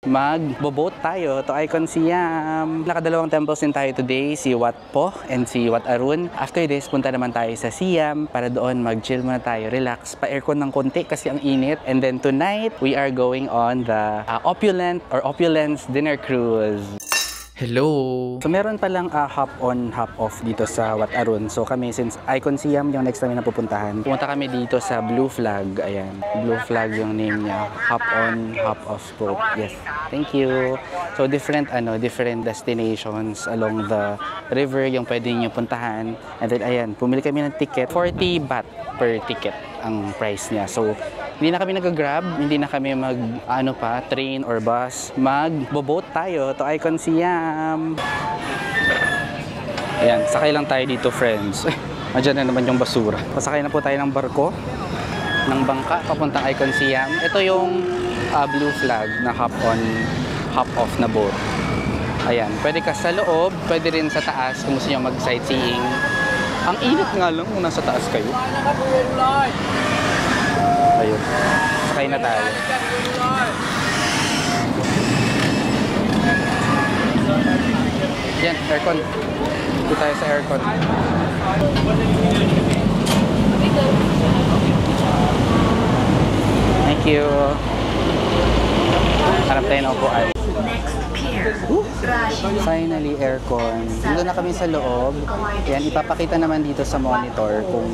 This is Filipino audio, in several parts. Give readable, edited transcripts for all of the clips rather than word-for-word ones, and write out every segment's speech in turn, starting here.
Magbo-boat tayo to Icon Siam. Nakadalawang temples din tayo today, si Wat Po and si Wat Arun. After this, punta naman tayo sa Siam para doon mag-chill muna tayo, relax, pa-aircon ng konti kasi ang init. And then tonight, we are going on the opulence dinner cruise. Hello! So meron palang hop on, hop off dito sa Wat Arun. So kami, since Icon Siam yung next namin na pupuntahan, pumunta kami dito sa Blue Flag. Ayan, Blue Flag yung name niya. Hop on, hop off boat. Yes, thank you. So different destinations along the river yung pwede nyo puntahan. And then ayan, pumili kami ng ticket. 40 baht per ticket ang price niya. So hindi na kami nag-grab, hindi na kami train or bus. Magbo-boat tayo to Icon Siam. Ayan, sakay lang tayo dito, friends. Andiyan na naman yung basura. Pasakay na po tayo ng barko, ng bangka, papuntang Icon Siam. Ito yung Blue Flag na hop on, hop off na boat. Ayan, pwede ka sa loob, pwede rin sa taas kung gusto nyo mag-sightseeing. Ang init nga lang kung nasa taas kayo. Ayun, sakay na tayo. Yan, aircon. Dito tayo sa aircon. Thank you. Harap tayo na upuan. Finally, aircon. Dito na kami sa loob. Yan, ipapakita naman dito sa monitor kung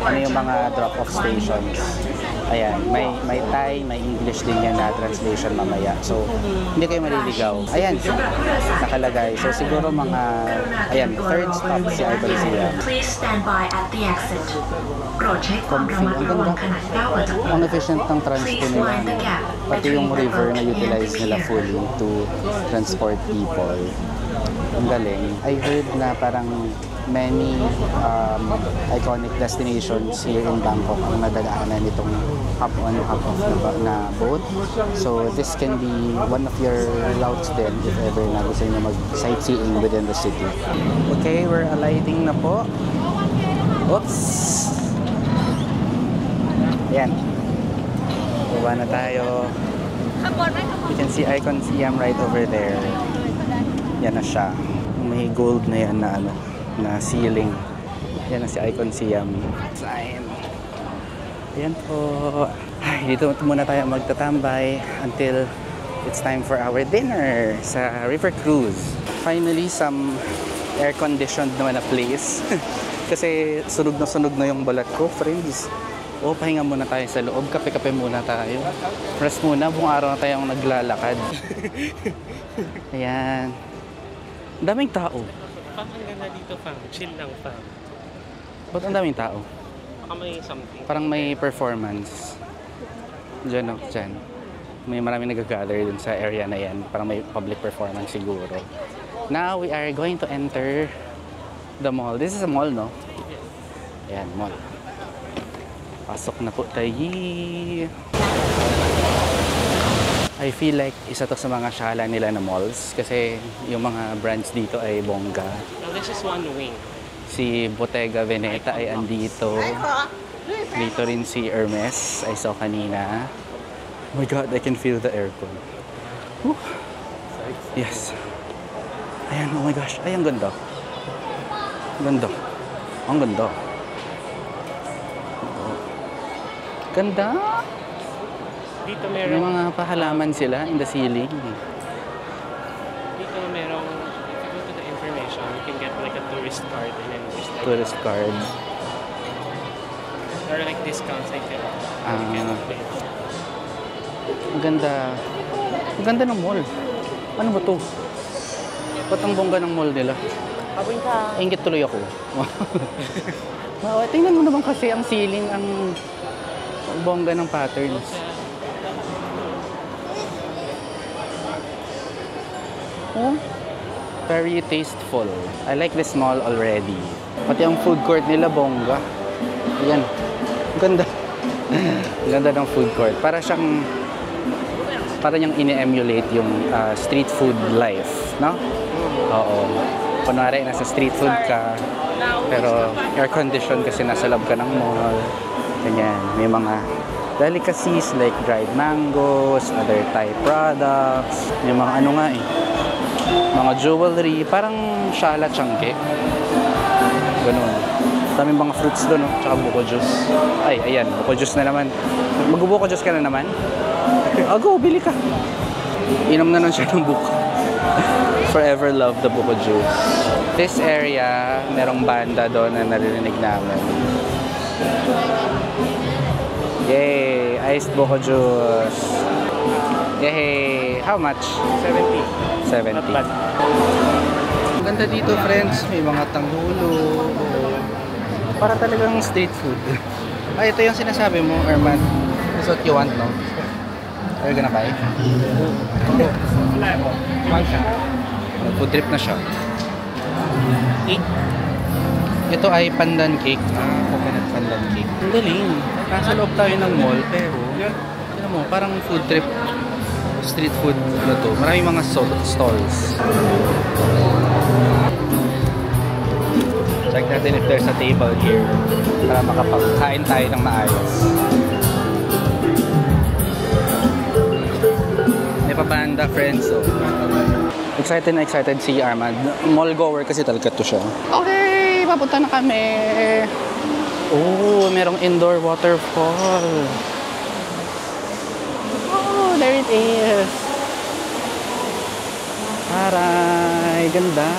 ano yung mga drop-off stations. Ayan, may Thai, may English din yan na translation mamaya. So, hindi kayo maliligaw. Ayan, nakalagay. So, siguro mga, ayan, third stop si Icon Siam. Comfy. Ang ganda. Ang efficient ng transport nila. Pati yung river na utilize nila fully to transport people. Ang galing. I heard na parang many iconic destinations here in Bangkok ang nadadaanan nitong hop-on, hop-off na boat. So this can be one of your routes din if ever na gusto nyo mag-sightseeing within the city. Okay, we're alighting na po. Oops! Ayan. Baba na tayo. You can see Icon Siam right over there. Yan na siya. May gold na yan na ceiling. Yan na si Icon Siam. Sign. Ayan po. Ay, dito muna tayo magtatambay until it's time for our dinner sa river cruise. Finally, some air-conditioned naman na place. Kasi sunog na yung balat ko, friends. O, pahinga muna tayo sa loob. Kape-kape muna tayo. Rest muna, buong araw na tayong naglalakad. Ayan. Daming tao. Parang ang ganda dito, fam. Chill lang, fam. Ba't ang daming tao? Baka may something. Parang may performance. Diyan, dyan. May maraming nag-gather dun sa area na yan. Parang may public performance siguro. Now, we are going to enter the mall. This is a mall, no? Ayan, mall. Pasok na po tayo. I feel like isa to sa mga shala nila na malls kasi yung mga brands dito ay bongga. Now, this is one wing. Si Bottega Veneta ay andito. Dito rin si Hermes, I saw kanina. Oh my God, I can feel the aircon. Whew. Yes. Ayan, oh my gosh. Ay, ang ganda. Ganda. Ang ganda. Ganda. Dito May merong... mga pahalaman sila in the ceiling. Dito merong... If you go to the information, you can get like a tourist card and then just like... Tourist card. Or like discounts like that. You can pay. Ang ganda. Ang ganda ng mall. Ano ba to? Ba't ang bongga ng mall nila? Ingit tuloy ako. Tingnan mo naman kasi ang ceiling, ang bongga ng patterns. Oh, very tasteful. I like this mall already. Pati ang food court nila, bongga. Ayan. Ganda. Ganda ng food court. Para niyang ini-emulate yung street food life, no? Oo. Kunwari, nasa street food ka, pero air-condition kasi nasa loob ka ng mall. Ganyan. May mga delicacies like dried mangoes, other Thai products. May mga ano nga eh, mga jewelry, parang shala changke. Ganun. Daming mga fruits doon, no? Tsaka buko juice. Ay, ayan, buko juice na naman. Magbubuko juice ka na naman? Go, bili ka. Inom na nun siya ng buko. Forever love the buko juice. This area, merong banda doon na naririnig namin. Yay! Iced buko juice. Yay! How much? 70. 70. Not bad. Ang ganda dito, friends. May mga tanggulo. Para talagang street food. Ay, ito yung sinasabi mo, Erman. This is what you want, no? Are you gonna buy? Wala po. One shot. Food trip na siya. Ito ay pandan cake. Coconut pandan cake. Ang galing. Nasa loob tayo ng mall, pero ano mo, parang food trip. Street food na to. Maraming mga stalls. Check natin if there's a table here para makapagkain tayo ng maayos. May pabanda, friends. So, excited na excited si Armand. Mall goer kasi talaga to siya. Okay, papunta na kami. Oh, merong indoor waterfall. Oh, there it is. Aray, ganda.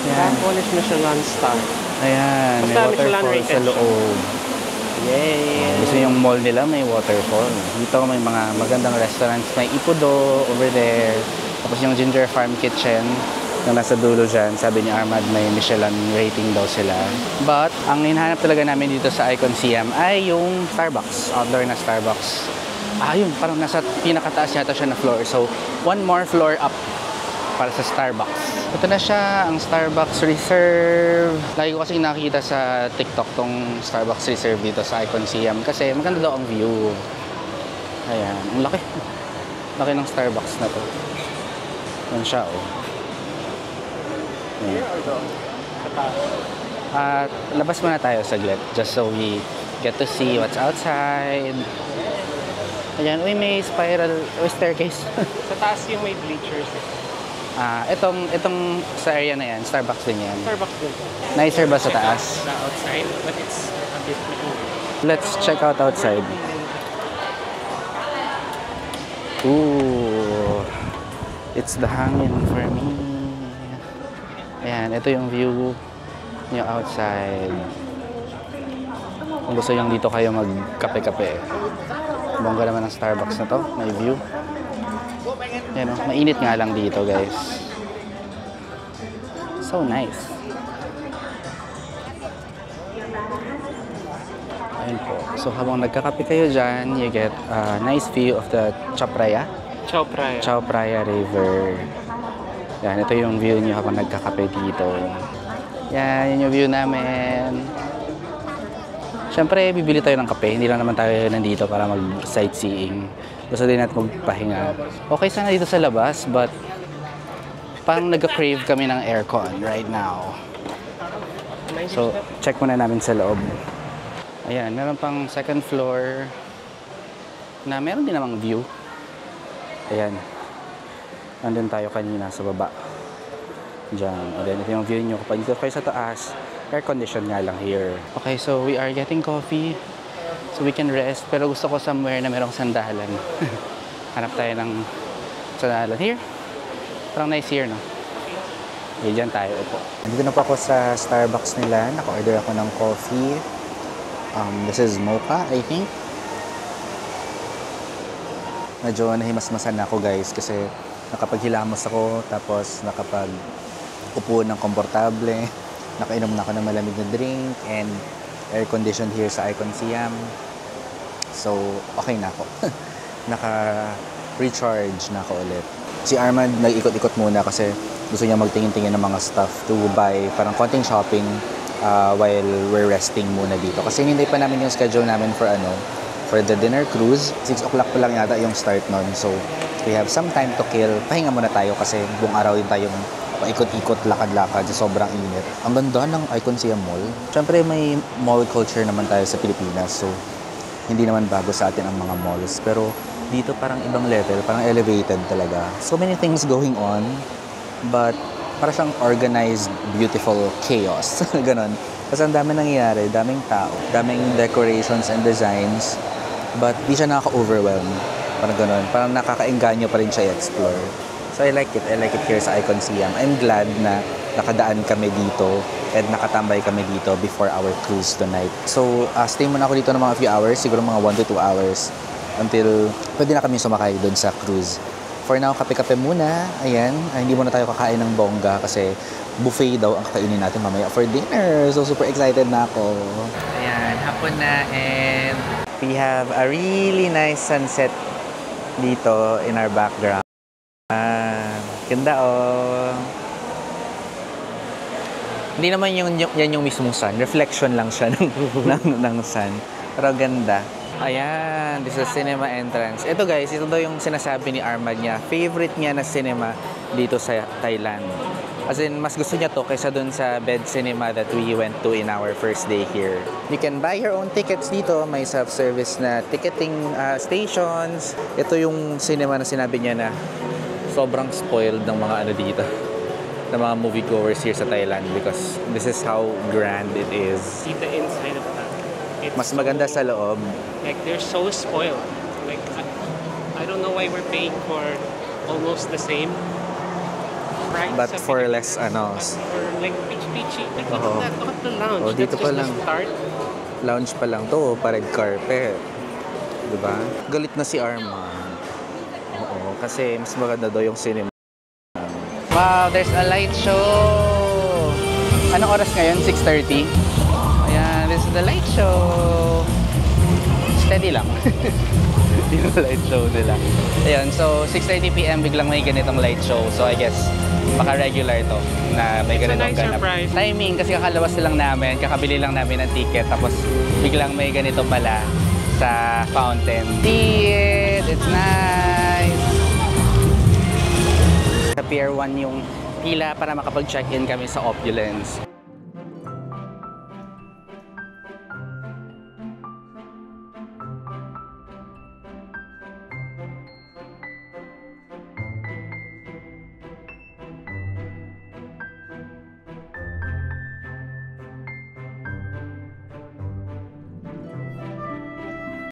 Yan. Polish Michelin star. Ayan, may Basta Michelin waterfall rated sa loob. Yay! Gusto yung mall nila may waterfall. Dito may mga magandang restaurants. May Ipudo over there. Tapos yung Ginger Farm Kitchen na nasa dulo dyan, sabi ni Armand may Michelin rating daw sila. But ang hinahanap talaga namin dito sa Icon Siam ay yung Starbucks. Outdoor na Starbucks. Yun, parang nasa pinakataas yata siya na floor. So, one more floor up para sa Starbucks. Ito na siya, ang Starbucks Reserve. Lagi ko kasi nakikita sa TikTok tong Starbucks Reserve dito sa Icon Siam kasi maganda daw ang view. Ayan, ang laki. Laki ng Starbucks na to. Yan siya, oh. Ayan. At labas muna tayo saglit just so we get to see what's outside. Ayan, uy, may spiral, staircase. Sa taas yung may bleachers. Itong sa area na yan, Starbucks din yan. Starbucks din. Nicer ba sa taas? The outside, but it's a bit cool. Let's check out outside. Ooh, it's the hangin for me. Ayan, ito yung view nyo outside. Kung gusto yung dito kayo magkape-kape. Bongga naman ang Starbucks na to, may view. Yan, mainit nga lang dito, guys. So nice. Ayun po. So habang nagkakape kayo dyan, you get a nice view of the Chao Phraya. Chao Phraya River. Yan, ito yung view niyo habang nagkakape dito. Yan, yun yung view namin. Siyempre, bibili tayo ng kape. Hindi lang naman tayo nandito para mag-sightseeing. Gusto din natin magpahinga. Okay sana dito sa labas, but parang nagka-crave kami ng aircon right now. So, check muna namin sa loob. Ayan, meron pang second floor na meron din namang view. Ayan. Nandun tayo kanina sa baba. Diyan. Ayan, ito yung view nyo. Kapag dito kayo sa taas, air condition nga lang here. Okay, so we are getting coffee. So we can rest. Pero gusto ko somewhere na merong sandalan. Hanap tayo ng sandalan. Here. Parang nice here, no? Okay, dyan tayo. Upo. Nandito na po ako sa Starbucks nila. Naka-order ako ng coffee. This is mocha, I think. Medyo nahimasmasan na ako, guys. Kasi nakapaghilamos ako. Tapos nakapag-upo ng komportable. Nakainom na ako ng malamig na drink. And air-conditioned here sa Icon Siam. So, okay na ako. Naka-recharge na ako ulit. Si Armand nag-ikot-ikot muna kasi gusto niya magtingin-tingin ng mga stuff to buy. Parang konting shopping while we're resting muna dito. Kasi hindi pa namin yung schedule namin for the dinner cruise. 6 o'clock pa lang yata yung start nun. So, we have some time to kill. Pahinga muna tayo kasi buong araw din tayong paikot-ikot, lakad-lakad sa sobrang init. Ang ganda ng Icon Siam Mall. Siyempre may mall culture naman tayo sa Pilipinas. So, hindi naman bago sa atin ang mga malls. Pero dito parang ibang level, parang elevated talaga. So many things going on, but para siyang organized, beautiful chaos. Ganon. Kasi ang dami nangyayari, daming tao, daming decorations and designs, but di siya nakaka-overwhelm. Parang ganon. Parang nakakaengganyo pa rin siya i-explore. So I like it. I like it here sa Icon Siam. I'm glad na nakadaan kami dito and nakatambay kami dito before our cruise tonight. So stay muna ako dito ng mga few hours, siguro mga 1 to 2 hours until pwede na kami sumakay doon sa cruise. For now, kape-kape muna. Ayan. Hindi muna tayo kakain ng bongga kasi buffet daw ang kakainin natin mamaya for dinner. So, super excited na ako. Ayan. Hapon na and we have a really nice sunset dito in our background. Ganda oh. Hindi naman yan yung mismong sun. Reflection lang siya ng sun. Pero ganda. Ayan, this is cinema entrance. Ito guys, ito daw yung sinasabi ni Armand niya. Favorite niya na cinema dito sa Thailand. As in, mas gusto niya to kaysa dun sa bed cinema that we went to in our first day here. You can buy your own tickets dito. May self-service na ticketing stations. Ito yung cinema na sinabi niya na sobrang spoiled ng mga ano dito. Ng mga moviegoers here sa Thailand because this is how grand it is. See the inside of that. It's Mas maganda sa loob. Like, they're so spoiled. Like, I don't know why we're paying for almost the same price. But sa for Pilipinas. less, ano, But for like, peachy. Like, look Oo. at that. Look at the lounge. Oh, dito That's pa just lang. the start. Lounge pa lang to, pa red carpet. Diba? Galit na si Armand. Oo, kasi mas maganda daw yung cinema. Wow, there's a light show! Anong oras ngayon? 6:30? Ayan, this is the light show. Steady lang. Yung light show nila. Ayun, so 6:30 p.m. biglang may ganitong light show. So I guess baka regular to na may It's a ganitong nice ganap. surprise. Timing kasi kakalabas lang namin, kakabili lang namin ng ticket tapos biglang may ganito pala sa fountain. See it! It's nice! Sa Pier 1 yung pila para makapag-check-in kami sa Opulence.